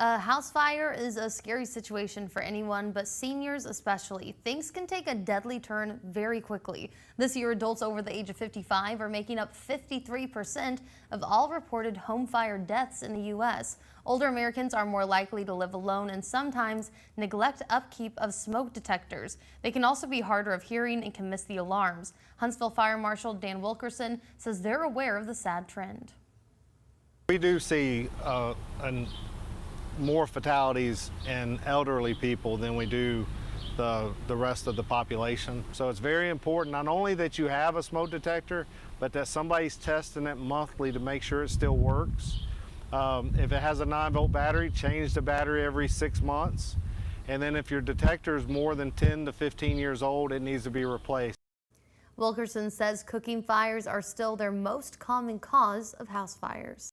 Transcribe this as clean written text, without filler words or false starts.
A house fire is a scary situation for anyone, but seniors especially. Things can take a deadly turn very quickly. This year, adults over the age of 55 are making up 53% of all reported home fire deaths in the U.S. Older Americans are more likely to live alone and sometimes neglect upkeep of smoke detectors. They can also be harder of hearing and can miss the alarms. Huntsville Fire Marshal Dan Wilkerson says they're aware of the sad trend. We do see more fatalities in elderly people than we do the rest of the population. So it's very important not only that you have a smoke detector, but that somebody's testing it monthly to make sure it still works. If it has a 9-volt battery, change the battery every 6 months. And then if your detector is more than 10 to 15 years old, it needs to be replaced. Wilkerson says cooking fires are still their most common cause of house fires.